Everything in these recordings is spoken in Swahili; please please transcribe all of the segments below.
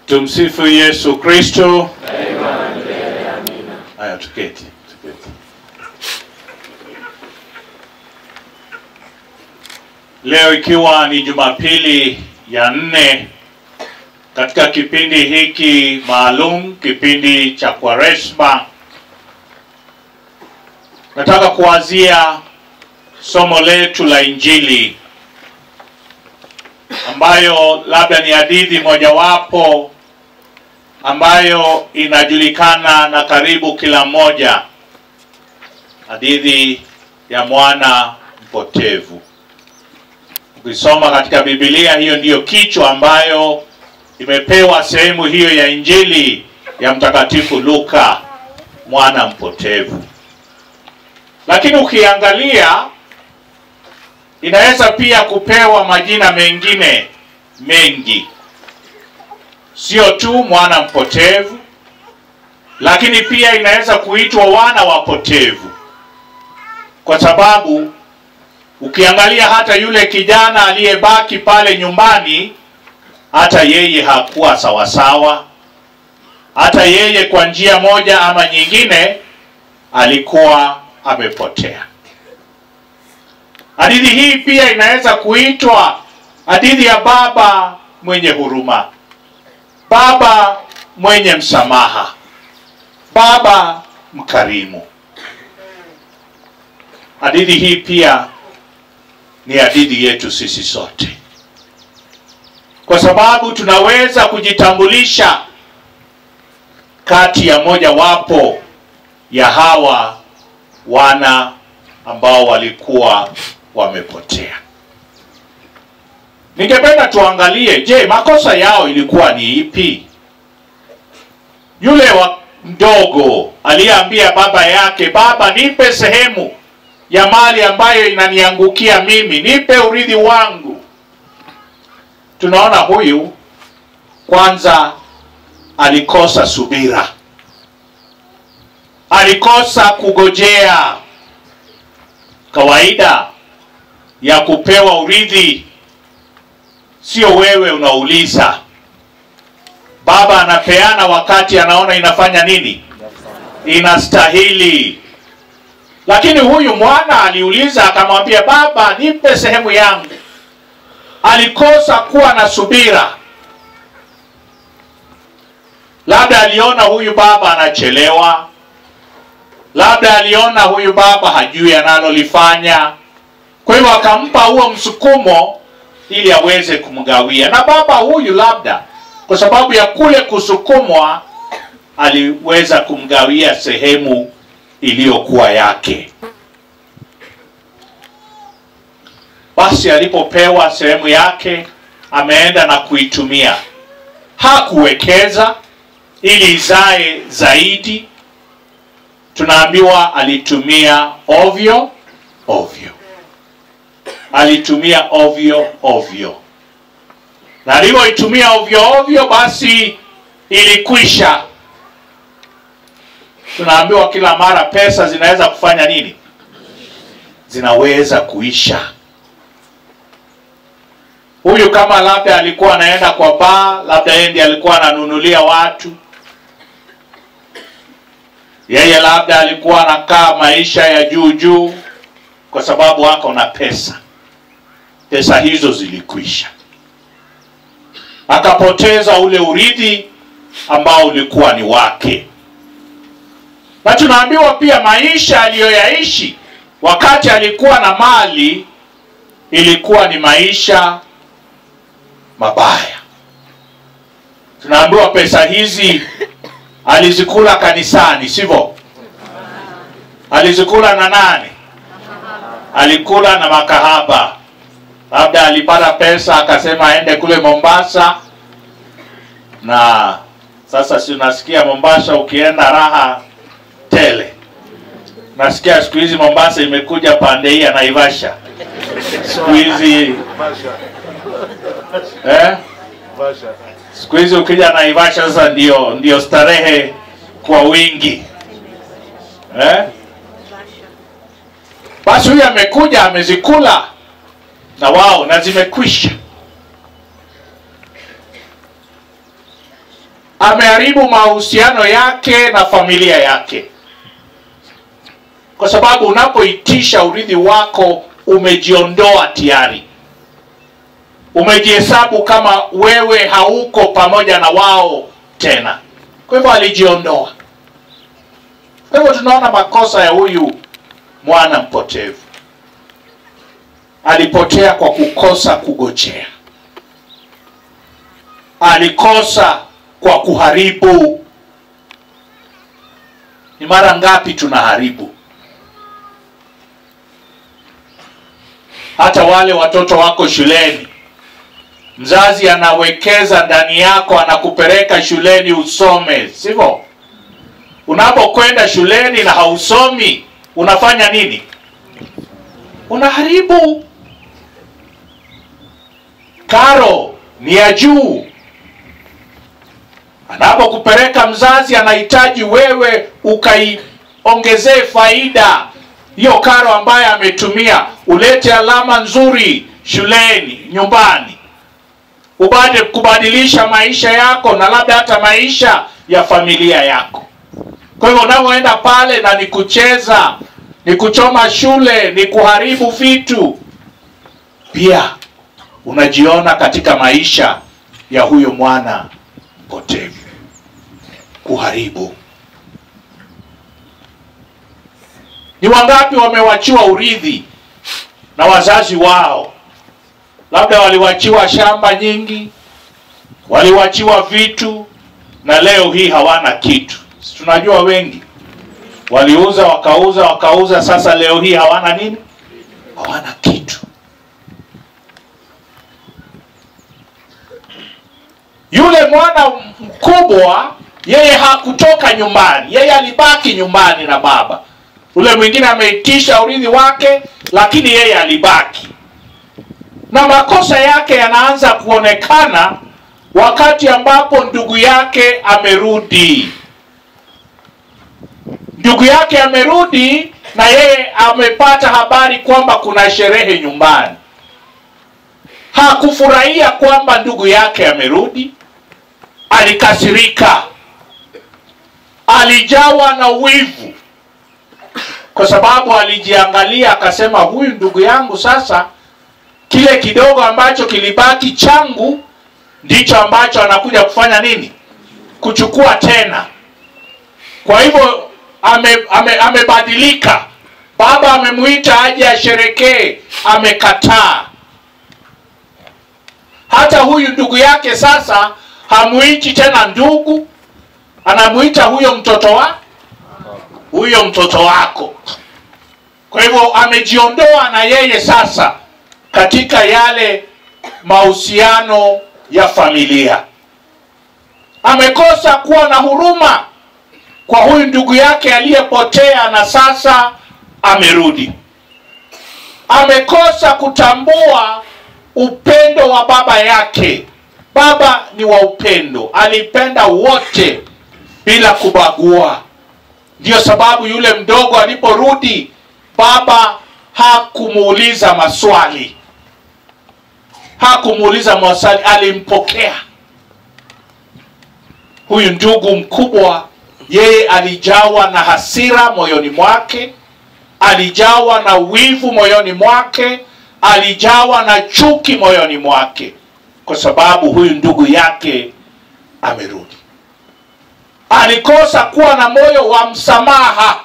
Tumsifu Yesu Kristo. Haya, tuketi. Leo ikiwa ni Jumapili ya 4 katika kipindi hiki maalum, kipindi cha Kwaresma, nataka kuanzia somo letu la Injili ambayo labda ni hadithi mojawapo ambayo inajulikana na karibu kila mmoja, hadithi ya mwana mpotevu. Ukisoma katika Biblia, hiyo ndiyo kichwa ambayo imepewa sehemu hiyo ya Injili ya Mtakatifu Luka, mwana mpotevu. Lakini ukiangalia, inaweza pia kupewa majina mengine mengi. Sio tu mwana mpotevu, lakini pia inaweza kuitwa wana wapotevu. Kwa sababu ukiangalia hata yule kijana aliyebaki pale nyumbani, hata yeye hakuwa sawasawa. Hata yeye kwa njia moja ama nyingine alikuwa amepotea. Hadithi hii pia inaweza kuitwa hadithi ya baba mwenye huruma, baba mwenye msamaha, baba mkarimu. Hadithi hii pia ni hadithi yetu sisi sote, kwa sababu tunaweza kujitambulisha kati ya moja wapo ya hawa wana ambao walikuwa wamepotea. Ningependa tuangalie, je, makosa yao ilikuwa ni ipi? Yule wa mdogo aliyeambia baba yake, baba, nipe sehemu ya mali ambayo inaniangukia mimi, nipe urithi wangu. Tunaona huyu kwanza alikosa subira, alikosa kugojea. Kawaida ya kupewa urithi, sio wewe unauliza. Baba anapeana wakati anaona inafanya nini? Inastahili. Lakini huyu mwana aliuliza, akamwambia, baba, nipe sehemu yangu. Alikosa kuwa na subira. Labda aliona huyu baba anachelewa. Labda aliona huyu baba hajui analolifanya. Kwa hiyo akampa huo msukumo ili aweze kumgawia. Na baba huyu labda kwa sababu ya kule kusukumwa aliweza kumgawia sehemu iliyokuwa yake. Basi alipopewa sehemu yake, ameenda na kuitumia. Hakuwekeza ili izae zaidi. Tunaambiwa alitumia ovyo ovyo. Alitumia ovyo ovyo. Na alipoitumia ovyo ovyo, basi ilikwisha. Tunaambiwa kila mara pesa zinaweza kufanya nini? Zinaweza kuisha. Huyu kama labda alikuwa anaenda kwa baa, labda yeye ndiye alikuwa ananunulia watu. Yeye labda alikuwa anakaa maisha ya juu juu kwa sababu wako na pesa. Pesa hizo zilikwisha. Akapoteza ule urithi ambao ulikuwa ni wake. Na tunaambiwa pia maisha aliyoyaishi wakati alikuwa na mali ilikuwa ni maisha mabaya. Tunaambiwa pesa hizi alizikula kanisani, sivyo? Alizikula na nani? Alikula na makahaba. Labda alipata pesa akasema aende kule Mombasa. Na sasa si unasikia Mombasa ukienda raha tele. Nasikia siku hizi Mombasa imekuja pande hii ya Naivasha. Siku hizi siku hizi ukija Naivasha sasa ndio starehe kwa wingi. Basi huyu amekuja amezikula na wao na zimekwisha. ameharibu mahusiano yake na familia yake. Kwa sababu unapoitisha urithi wako umejiondoa tayari. Umejihesabu kama wewe hauko pamoja na wao tena. Kwa hivyo alijiondoa. Kwa hivyo tunaona makosa ya huyu mwana mpotevu. Alipotea kwa kukosa kugojea. Alikosa kwa kuharibu. Ni mara ngapi tunaharibu? Hata wale watoto wako shuleni, mzazi anawekeza ndani yako, anakupeleka shuleni usome, sivyo? Unapokwenda shuleni na hausomi, unafanya nini? Unaharibu. Karo ni ya juu. Anapokupeleka mzazi anahitaji wewe ukaiongezee faida hiyo karo ambayo ametumia, ulete alama nzuri shuleni, nyumbani. Ubade kubadilisha maisha yako na labda hata maisha ya familia yako. Kwa hivyo unapoenda pale na ni kucheza, ni kuchoma shule, ni kuharibu vitu, pia unajiona katika maisha ya huyo mwana mpotevu. Kuharibu. Ni wangapi wamewachiwa urithi na wazazi wao? Labda waliwachiwa shamba nyingi, waliwachiwa vitu, na leo hii hawana kitu. Tunajua wengi waliuza wakauza, sasa leo hii hawana nini? Hawana kitu. Yule mwana mkubwa, yeye hakutoka nyumbani, yeye alibaki nyumbani na baba. Ule mwingine ameitisha urithi wake, lakini yeye alibaki. Na makosa yake yanaanza kuonekana wakati ambapo ndugu yake amerudi. Ndugu yake amerudi na yeye amepata habari kwamba kuna sherehe nyumbani. Hakufurahia kwamba ndugu yake amerudi. Alikasirika. Alijawa na wivu. Kwa sababu alijiangalia akasema, huyu ndugu yangu sasa, kile kidogo ambacho kilibaki changu ndicho ambacho anakuja kufanya nini? Kuchukua tena. Kwa hivyo amebadilika. Baba amemuita aje asherekee, amekataa. Hata huyu ndugu yake sasa hamuiti tena ndugu, anamuita huyo mtoto wako. Kwa hivyo amejiondoa na yeye sasa katika yale mahusiano ya familia. Amekosa kuwa na huruma kwa huyu ndugu yake aliyepotea na sasa amerudi. Amekosa kutambua upendo wa baba yake. Baba ni wa upendo, alipenda wote bila kubagua. Ndio sababu yule mdogo aliporudi, baba hakumuuliza maswali. Alimpokea. Huyu ndugu mkubwa, yeye alijawa na hasira moyoni mwake, alijawa na wivu moyoni mwake, alijawa na chuki moyoni mwake, kwa sababu huyu ndugu yake amerudi. Alikosa kuwa na moyo wa msamaha,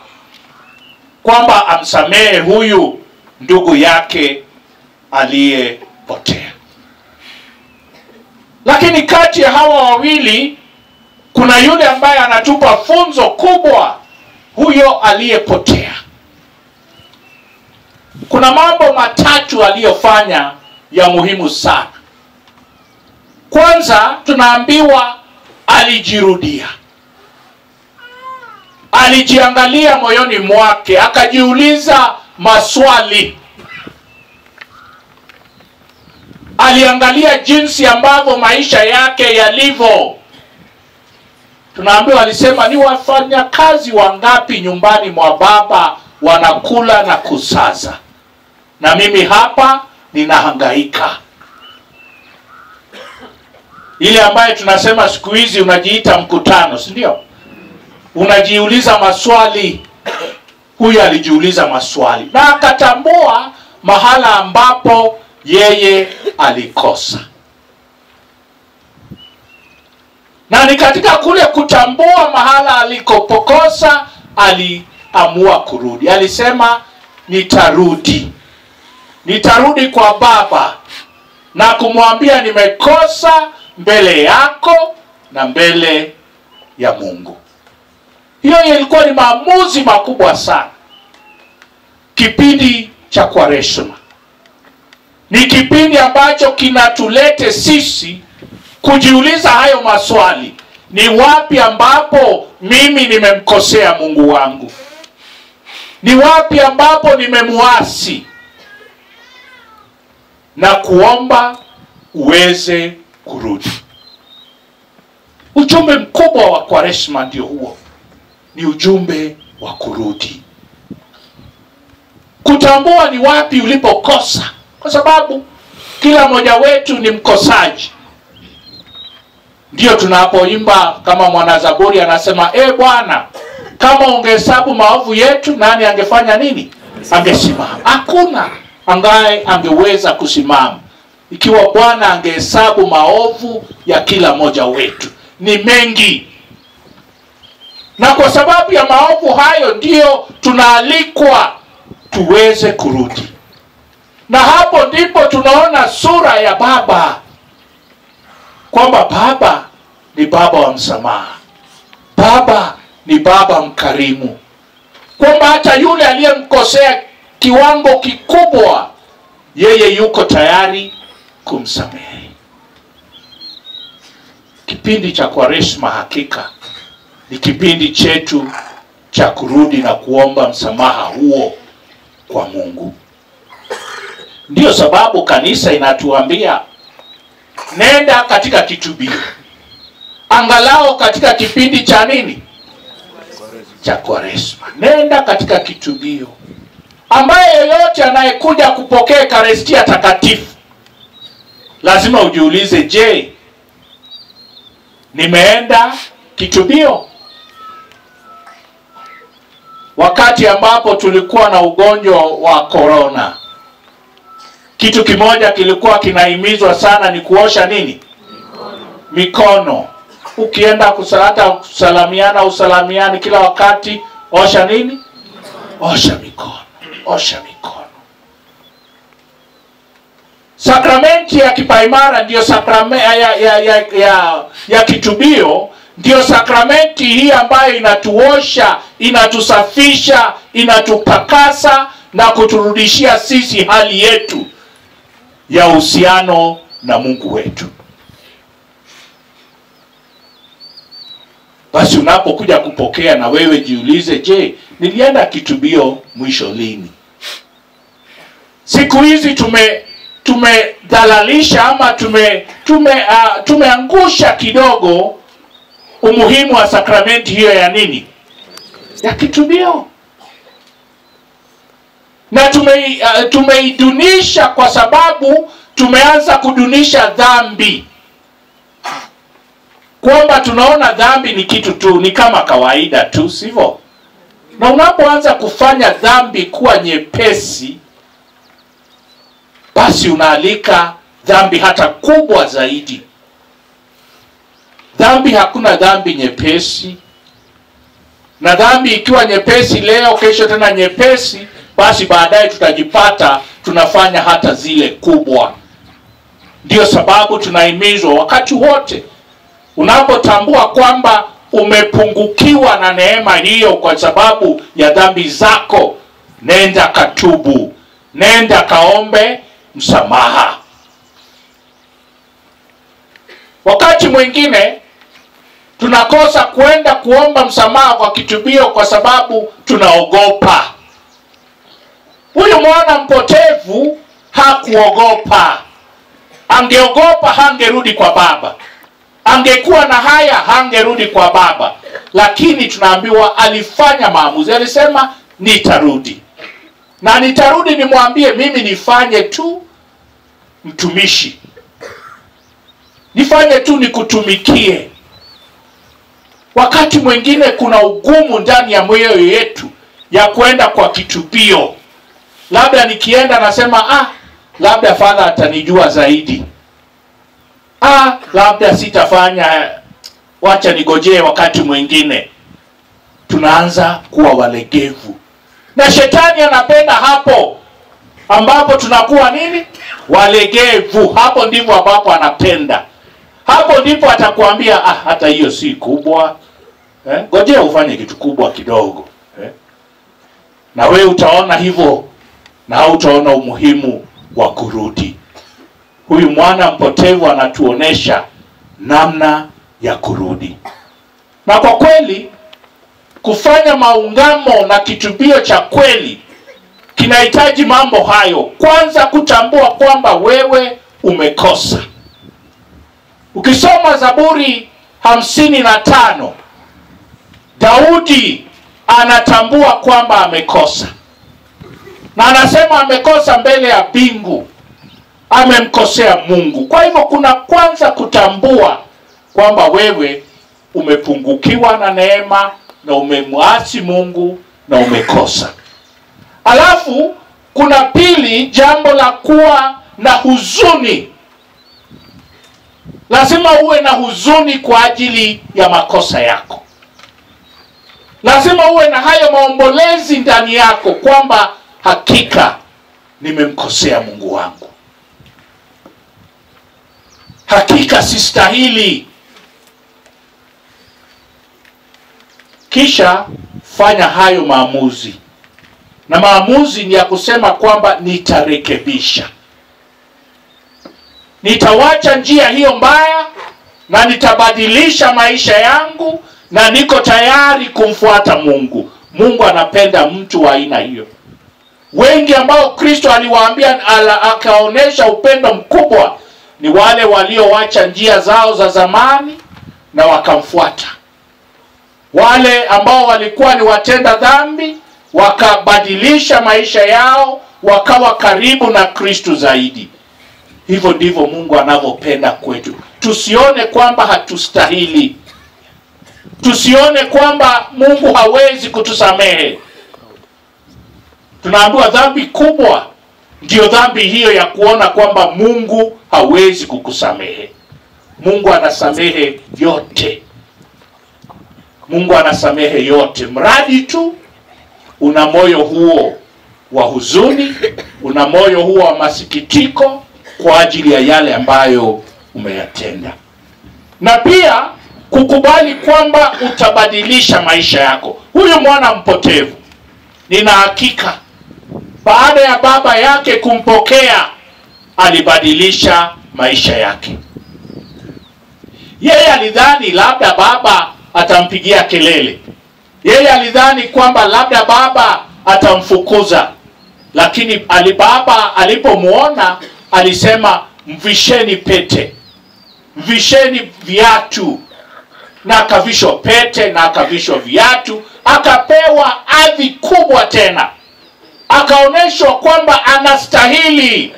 kwamba amsamehe huyu ndugu yake aliyepotea. Lakini kati ya hawa wawili kuna yule ambaye anatupa funzo kubwa, huyo aliyepotea. Kuna mambo matatu aliyofanya ya muhimu sana. Kwanza tunaambiwa alijirudia. Alijiangalia moyoni mwake, akajiuliza maswali. Aliangalia jinsi ambavyo maisha yake yalivyo. Tunaambiwa alisema, ni wafanyakazi wangapi nyumbani mwa baba wanakula na kusaza, na mimi hapa ninahangaika. ile ambaye tunasema siku hizi unajiita mkutano, si ndio? Unajiuliza maswali. Huyu alijiuliza maswali na akatambua mahala ambapo yeye alikosa. Na ni katika kule kutambua mahala alikopokosa, aliamua kurudi. Alisema nitarudi. Nitarudi kwa Baba na kumwambia nimekosa mbele yako na mbele ya Mungu. Hiyo ilikuwa ni maamuzi makubwa sana. Kipindi cha Kwaresma ni kipindi ambacho kinatulete sisi kujiuliza hayo maswali. Ni wapi ambapo mimi nimemkosea Mungu wangu? Ni wapi ambapo nimemuasi? Na kuomba uweze kurudi. Ujumbe mkubwa wa Kwaresma ndio huo. Ni ujumbe wa kurudi. Kutambua ni wapi ulipokosa. Kwa sababu kila mmoja wetu ni mkosaji. Ndio tunapoimba kama mwanazaburi anasema, Bwana, kama ungehesabu maovu yetu, nani angefanya nini? Angesimama. Hakuna ambaye angeweza kusimama ikiwa Bwana angehesabu maovu ya kila mmoja wetu. Ni mengi. Na kwa sababu ya maovu hayo ndio tunaalikwa tuweze kurudi. Na hapo ndipo tunaona sura ya Baba. Kwamba Baba ni Baba wa msamaha. Baba ni Baba mkarimu. Kwamba hata yule aliyemkosea kiwango kikubwa, yeye yuko tayari kumsamehe. Kipindi cha Kwaresma hakika ni kipindi chetu cha kurudi na kuomba msamaha huo kwa Mungu. Ndiyo sababu kanisa inatuambia nenda katika kitubio. Angalau katika kipindi cha nini? Cha Kwaresma. Nenda katika kitubio. Ambaye yeyote anayekuja kupokea Ekaristia takatifu lazima ujiulize, je, nimeenda kitubio? Wakati ambapo tulikuwa na ugonjwa wa corona, kitu kimoja kilikuwa kinahimizwa sana ni kuosha nini? Mikono. Ukienda usalamiani kila wakati, osha nini? Osha mikono. Osha mikono. Sakramenti ya kipaimara ndio sakramenti ya kitubio, ndio sakramenti hii ambayo inatuosha, inatusafisha, inatutakasa na kuturudishia sisi hali yetu ya uhusiano na Mungu wetu. Basi unapokuja kupokea na wewe jiulize, je, nilienda kitubio mwisho lini? Siku hizi tumedhalalisha ama tumeangusha kidogo umuhimu wa sakramenti hiyo ya nini? Ya kitubio. Na tumeidunisha kwa sababu tumeanza kudunisha dhambi. Kwamba tunaona dhambi ni kitu tu, ni kama kawaida tu, sivyo? Na unapoanza kufanya dhambi kuwa nyepesi, basi unaalika dhambi hata kubwa zaidi. Dhambi, hakuna dhambi nyepesi. Na dhambi ikiwa nyepesi leo, kesho tena nyepesi, basi baadaye tutajipata tunafanya hata zile kubwa. Ndio sababu tunahimizwa wakati wote, unapotambua kwamba umepungukiwa na neema hiyo kwa sababu ya dhambi zako, nenda katubu, nenda kaombe msamaha. Wakati mwingine tunakosa kwenda kuomba msamaha kwa kitubio kwa sababu tunaogopa. Huyu mwana mpotevu hakuogopa. Angeogopa hangerudi kwa Baba. Angekuwa na haya hangerudi kwa Baba. Lakini tunaambiwa alifanya maamuzi. Alisema nitarudi. Na nitarudi nimwambie mimi nifanye tu mtumishi. nifanye tu nikutumikie. Wakati mwingine kuna ugumu ndani ya moyo yetu ya kwenda kwa kitubio. Labda nikienda nasema labda Father atanijua zaidi. Labda sitafanya, wacha nigojee wakati mwingine. Tunaanza kuwa walegevu. Na shetani anapenda hapo ambapo tunakuwa nini? Walegevu. Hapo ndipo ambapo anapenda. Hapo ndipo atakwambia hata hiyo si kubwa. Ngojea ufanye kitu kubwa kidogo. Na wewe utaona hivyo na hautaona umuhimu wa kurudi. Huyu mwana mpotevu anatuonesha namna ya kurudi. Na kwa kweli kufanya maungamo na kitubio cha kweli kinahitaji mambo hayo. Kwanza, kutambua kwamba wewe umekosa. Ukisoma Zaburi 55, Daudi anatambua kwamba amekosa. Na anasema amekosa mbele ya mbingu. Amemkosea Mungu. Kwa hivyo kuna kwanza kutambua kwamba wewe umepungukiwa na neema na umemwasi Mungu na umekosa. Alafu kuna pili, jambo la kuwa na huzuni. Lazima uwe na huzuni kwa ajili ya makosa yako. Lazima uwe na hayo maombolezi ndani yako kwamba hakika nimemkosea Mungu wangu. Hakika sistahili. Kisha fanya hayo maamuzi. Na maamuzi ni ya kusema kwamba nitarekebisha. Nitawacha njia hiyo mbaya na nitabadilisha maisha yangu na niko tayari kumfuata Mungu. Mungu anapenda mtu wa aina hiyo. Wengi ambao Kristo aliwaambia akaonesha upendo mkubwa ni wale walioacha njia zao za zamani na wakamfuata. Wale ambao walikuwa ni watenda dhambi wakabadilisha maisha yao, wakawa karibu na Kristo zaidi. Hivyo ndivyo Mungu anavyopenda kwetu. Tusione kwamba hatustahili. Tusione kwamba Mungu hawezi kutusamehe. Tunaambiwa dhambi kubwa ndio dhambi hiyo ya kuona kwamba Mungu hawezi kukusamehe. Mungu anasamehe yote. Mungu anasamehe yote. Mradi tu una moyo huo wa huzuni, una moyo huo wa masikitiko kwa ajili ya yale ambayo umeyatenda. Na pia kukubali kwamba utabadilisha maisha yako. Huyu mwana mpotevu, nina hakika baada ya baba yake kumpokea, alibadilisha maisha yake. Yeye alidhani labda baba atampigia kelele. Yeye alidhani kwamba labda baba atamfukuza. Lakini baba alipomuona alisema, mvisheni pete, mvisheni viatu. Na akavishwa pete na akavishwa viatu, akapewa hadhi kubwa tena. Akaoneshwa kwamba anastahili.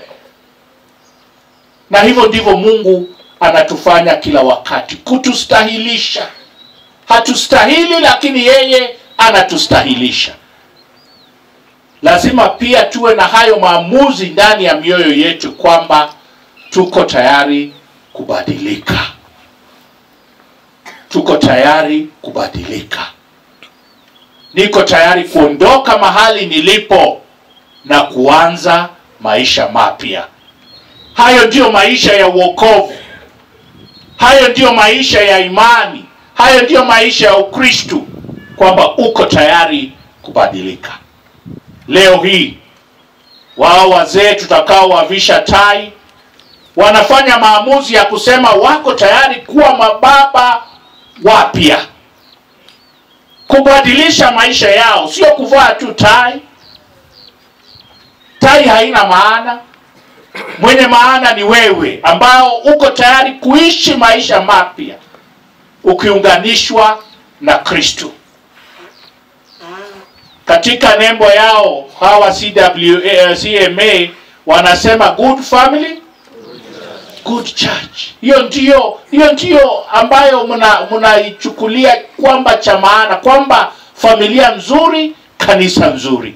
Na hivyo ndivyo Mungu anatufanya kila wakati, kutustahilisha. Hatustahili lakini yeye anatustahilisha. Lazima pia tuwe na hayo maamuzi ndani ya mioyo yetu kwamba tuko tayari kubadilika. Tuko tayari kubadilika. Niko tayari kuondoka mahali nilipo na kuanza maisha mapya. Hayo ndio maisha ya wokovu. Hayo ndio maisha ya imani. Hayo ndio maisha ya Ukristo, kwamba uko tayari kubadilika. Leo hii wao wazee tutakao wavisha tai wanafanya maamuzi ya kusema wako tayari kuwa mababa wapya, kubadilisha maisha yao, sio kuvaa tu tai. Tai haina maana. Mwenye maana ni wewe ambao uko tayari kuishi maisha mapya ukiunganishwa na Kristo. Katika nembo yao hawa CMA wanasema good family, good church. Hiyo ndio ambayo mnaichukulia kwamba cha maana, kwamba familia nzuri, kanisa nzuri.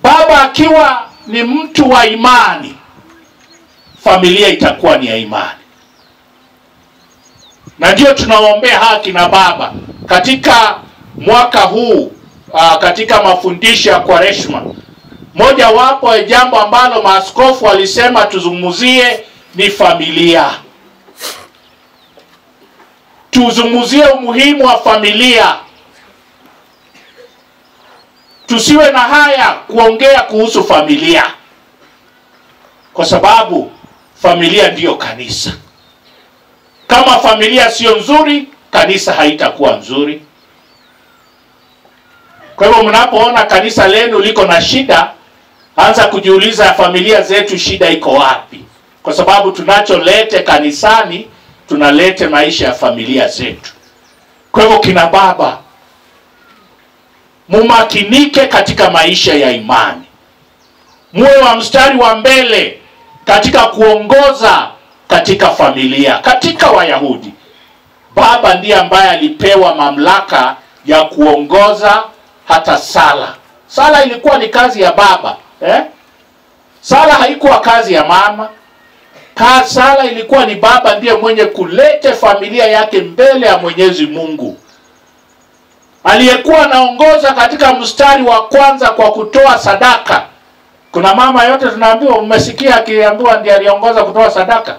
Baba akiwa ni mtu wa imani, familia itakuwa ni ya imani. Na ndio tunaombea haki na baba katika mwaka huu, katika mafundisho ya Kwaresma. Moja wapo ya jambo ambalo maaskofu walisema tuzungumzie ni familia. Tuzungumzie umuhimu wa familia. Tusiwe na haya kuongea kuhusu familia, kwa sababu familia ndiyo kanisa. Kama familia sio nzuri, kanisa haitakuwa nzuri. Kwa hivyo mnapoona kanisa lenu liko na shida, anza kujiuliza familia zetu shida iko wapi? Kwa sababu tunacholete kanisani, tunalete maisha ya familia zetu. Kwa hivyo kina baba, mumakinike katika maisha ya imani. Muwe wa mstari wa mbele katika kuongoza katika familia. Katika Wayahudi, baba ndiye ambaye alipewa mamlaka ya kuongoza hata sala. Sala ilikuwa ni kazi ya baba. Sala haikuwa kazi ya mama. Sala ilikuwa ni baba ndiye mwenye kulete familia yake mbele ya Mwenyezi Mungu. Aliyekuwa anaongoza katika mstari wa kwanza kwa kutoa sadaka. Kuna mama yote tunaambiwa, umesikia akiambiwa ndiye aliongoza kutoa sadaka?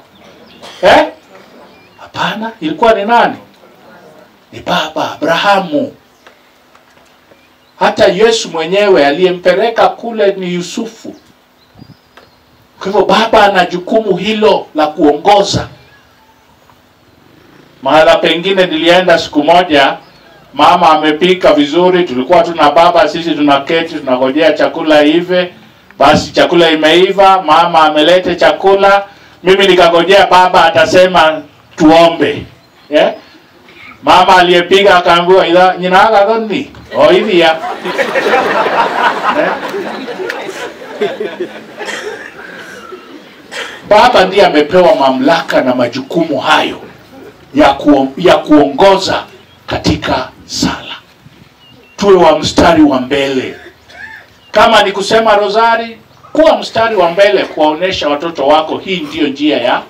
Hapana, ilikuwa ni nani? Ni baba Abrahamu. Hata Yesu mwenyewe aliyempeleka kule ni Yusufu. Kwa hivyo baba ana jukumu hilo la kuongoza. Mahala pengine nilienda siku moja, mama amepika vizuri, tulikuwa tuna baba, sisi tunaketi tunangojea chakula ive. Basi chakula imeiva, mama amelete chakula, mimi nikangojea baba atasema tuombe. Mama aliyepiga akaambiwa ila nyinaga gani? Hivi ya. Baba ndiye amepewa mamlaka na majukumu hayo ya kuongoza katika sala. Tuwe wa mstari wa mbele. Kama ni kusema rozari, kuwa mstari wa mbele kuwaonesha watoto wako hii ndiyo njia ya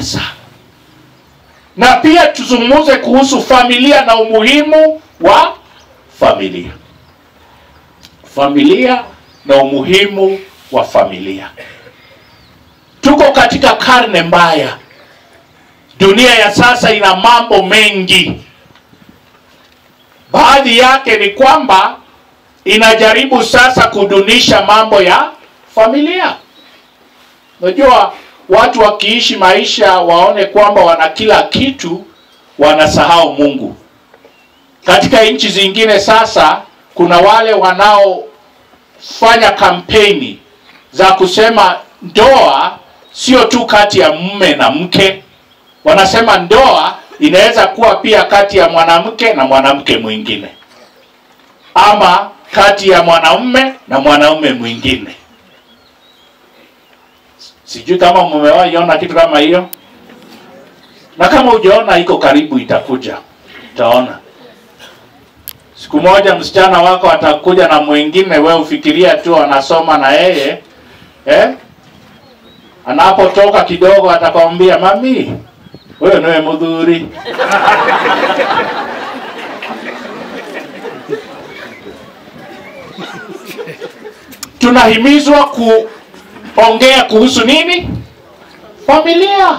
sala. Na pia tuzungumze kuhusu familia na umuhimu wa familia. Familia na umuhimu wa familia. Tuko katika karne mbaya. Dunia ya sasa ina mambo mengi. Baadhi yake ni kwamba inajaribu sasa kudunisha mambo ya familia. Unajua watu wakiishi maisha waone kwamba wana kila kitu, wanasahau Mungu. Katika nchi zingine sasa kuna wale wanaofanya kampeni za kusema ndoa sio tu kati ya mume na mke. Wanasema ndoa inaweza kuwa pia kati ya mwanamke na mwanamke mwingine, ama kati ya mwanaume na mwanaume mwingine. Sijui kama mmewahi ona kitu kama hiyo. Na kama hujaona iko karibu itakuja. Utaona. Siku moja msichana wako atakuja na mwingine, wewe ufikiria tu anasoma na yeye. Anapotoka kidogo atakwambia, "Mami, wewe niwe mudhuri." Tunahimizwa kuongea kuhusu nini? Familia.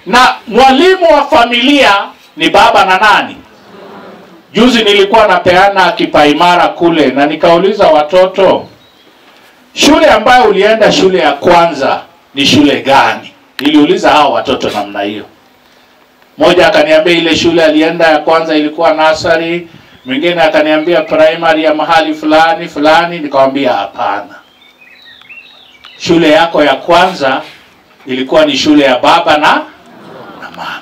Na mwalimu wa familia ni baba na nani? Juzi nilikuwa napeana kipaimara kule na nikauliza watoto, shule ambayo ulienda shule ya kwanza ni shule gani? Niliuliza hao watoto namna hiyo. Mmoja akaniambia ile shule alienda ya kwanza ilikuwa nursery, mwingine akaniambia primary ya mahali fulani fulani. Nikamwambia hapana. Shule yako ya kwanza ilikuwa ni shule ya baba na mama.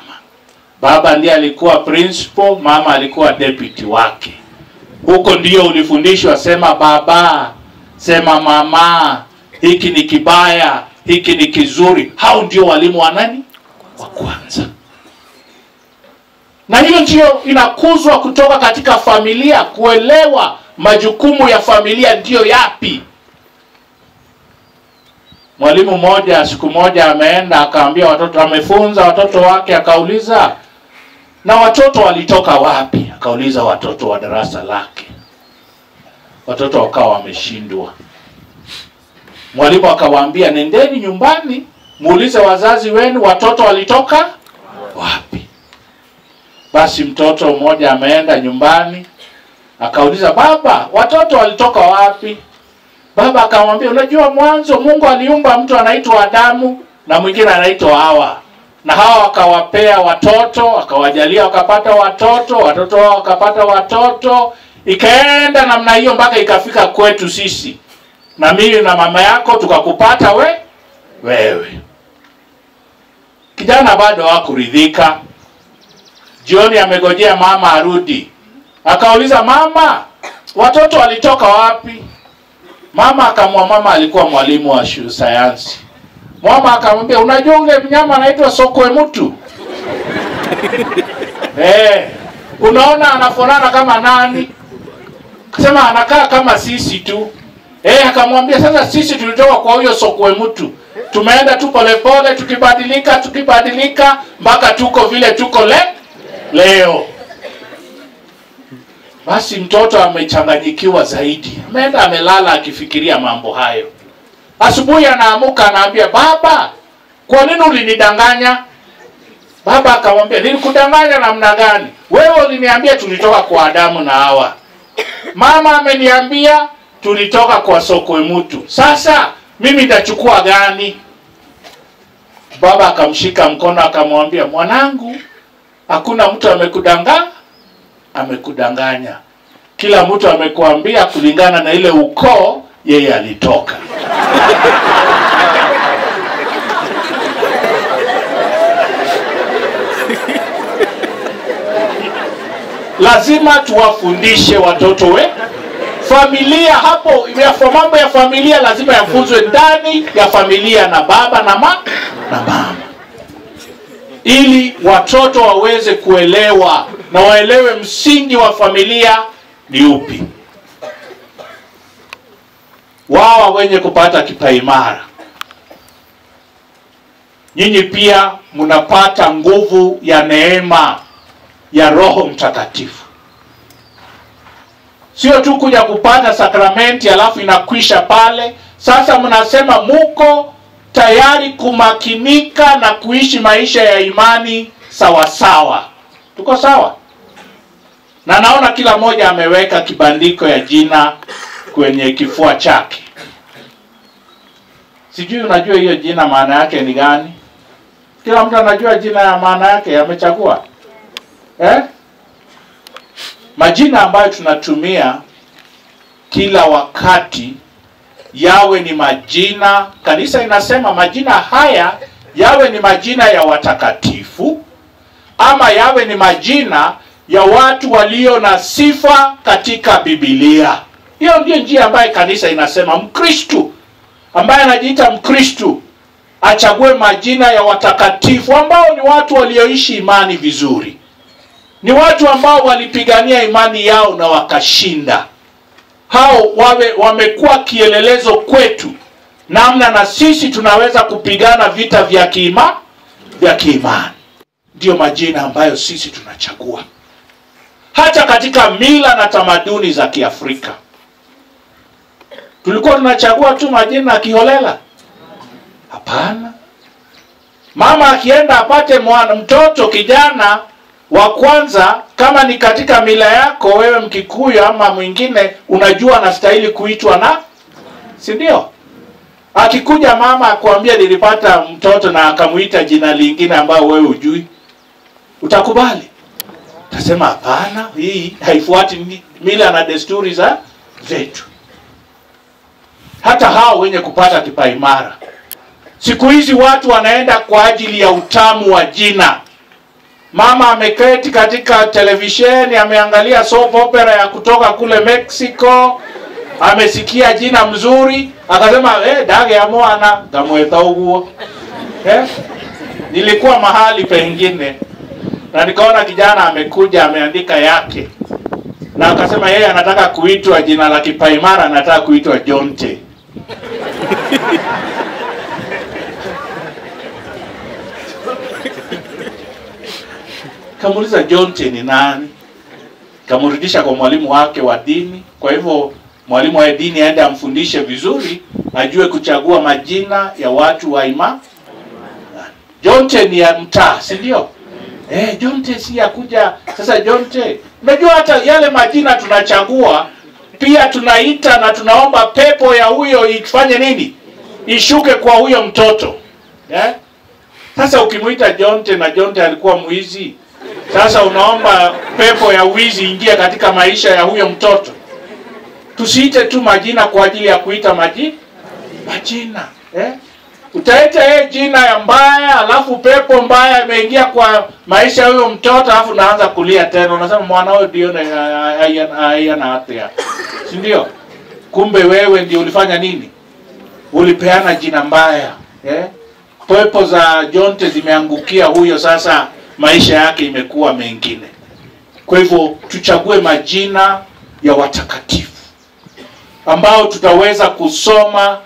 Baba ndiye alikuwa principal, mama alikuwa deputy wake. Huko ndio ulifundishwa sema baba, sema mama, hiki ni kibaya, hiki ni kizuri. Hao ndio walimu wa nani? Wa kwanza. Na hiyo ndio inakuzwa kutoka katika familia, kuelewa majukumu ya familia ndio yapi. Mwalimu mmoja siku moja ameenda akaambia watoto, amefunza watoto wake, akauliza, na watoto walitoka wapi? Akauliza watoto wa darasa lake. Watoto wakawa wameshindwa. Mwalimu akawaambia, nendeni nyumbani muulize wazazi wenu watoto walitoka wapi. Basi mtoto mmoja ameenda nyumbani akauliza, baba, watoto walitoka wapi? Baba akamwambia, unajua mwanzo Mungu aliumba mtu anaitwa Adamu na mwingine anaitwa Hawa. Na Hawa akawapea watoto, akawajalia wakapata watoto, watoto wao wakapata watoto. Ikaenda namna hiyo mpaka ikafika kwetu sisi. Na mimi na mama yako tukakupata wewe. Kijana bado hakuridhika. Jioni amegojea mama arudi. Akauliza, mama, watoto walitoka wapi? Mama mama alikuwa mwalimu wa sayansi. Mama akamwambia, unajua ule mnyama anaitwa sokwe mtu? Unaona anafanana kama nani? Akasema anakaa kama sisi tu. Akamwambia, sasa sisi tulitoka kwa huyo sokwe mtu. Tumeenda tu polepole tukibadilika mpaka tuko vile tuko leo. Basi mtoto amechanganyikiwa zaidi. Ameenda amelala akifikiria mambo hayo. Asubuhi anaamuka anaambia, baba, kwa nini ulinidanganya? Baba akamwambia, nilikudanganya namna gani? Wewe uliniambia tulitoka kwa Adamu na Hawa. Mama ameniambia tulitoka kwa sokwe mtu. Sasa mimi nitachukua gani? Baba akamshika mkono akamwambia, mwanangu, hakuna mtu amekudanganya. Kila mtu amekuambia kulingana na ile ukoo yeye alitoka. Lazima tuwafundishe watoto familia. Hapo mambo ya familia lazima yafunzwe ndani ya familia na baba na mama, ili watoto waweze kuelewa na waelewe msingi wa familia ni upi. Wao wenye kupata kipaimara, nyinyi pia mnapata nguvu ya neema ya Roho Mtakatifu. Sio tu kuja kupata sakramenti alafu inakwisha pale. Sasa mnasema muko tayari kumakinika na kuishi maisha ya imani sawa sawa. Tuko sawa? Na naona kila mmoja ameweka kibandiko ya jina kwenye kifua chake. Sijui unajua hiyo jina maana yake ni gani? Kila mtu anajua jina ya maana yake, amechagua. Majina ambayo tunatumia kila wakati yawe ni majina, kanisa inasema majina haya yawe ni majina ya watakatifu, ama yawe ni majina ya watu walio na sifa katika Biblia. Hiyo ndio njia ambayo kanisa inasema Mkristo ambaye anajiita Mkristo achague majina ya watakatifu ambao ni watu walioishi imani vizuri. Ni watu ambao walipigania imani yao na wakashinda. Hao wamekuwa kielelezo kwetu namna na sisi tunaweza kupigana vita vya kiimani. Ndio majina ambayo sisi tunachagua. Hata katika mila na tamaduni za Kiafrika, tulikuwa tunachagua tu majina kiholela? Hapana. Mama akienda apate mtoto kijana wa kwanza, kama ni katika mila yako wewe Mkikuyu ama mwingine, unajua anastahili kuitwa na, si ndio? Akikuja mama akwambia nilipata mtoto na akamuita jina lingine ambao wewe hujui, utakubali? Utasema hapana, hii haifuati mila na desturi zetu. Hata hao wenye kupata kipaimara, siku hizi watu wanaenda kwa ajili ya utamu wa jina. Mama ameketi katika televisheni, ameangalia soap opera ya kutoka kule Mexico, amesikia jina mzuri, akasema dage ya mwana gamweta uguo. Nilikuwa mahali pengine na nikaona kijana amekuja ameandika yake, na akasema yeye anataka kuitwa jina la kipaimara, anataka kuitwa Jonte. Kamuuliza Jonte ni nani? Kamurudisha kwa mwalimu wake wa dini. Kwa hivyo mwalimu wa dini aende amfundishe vizuri, ajue kuchagua majina ya watu wa imani. Jonte ni ya mtaa, si ndio? Jonte si ya kuja. Sasa Jonte, unajua hata yale majina tunachagua pia tunaita na tunaomba pepo ya huyo ifanye nini? Ishuke kwa huyo mtoto. Sasa ukimuita Jonte na Jonte alikuwa mwizi, sasa unaomba pepo ya wizi ingie katika maisha ya huyo mtoto. Tusiite tu majina kwa ajili ya kuita majina. Utaita jina ya mbaya, alafu pepo mbaya imeingia kwa maisha ya huyo mtoto, alafu naanza kulia tena. Unasema mwana huyo ndio hayana hatia. Si ndio? Kumbe wewe ndio ulifanya nini? Ulipeana jina mbaya. Pepo za Jonte zimeangukia huyo, sasa maisha yake imekuwa mengine. Kwa hivyo tuchague majina ya watakatifu ambao tutaweza kusoma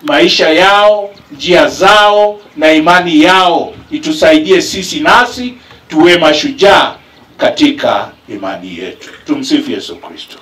maisha yao, njia zao na imani yao, itusaidie sisi nasi tuwe mashujaa katika imani yetu. Tumsifu Yesu Kristo.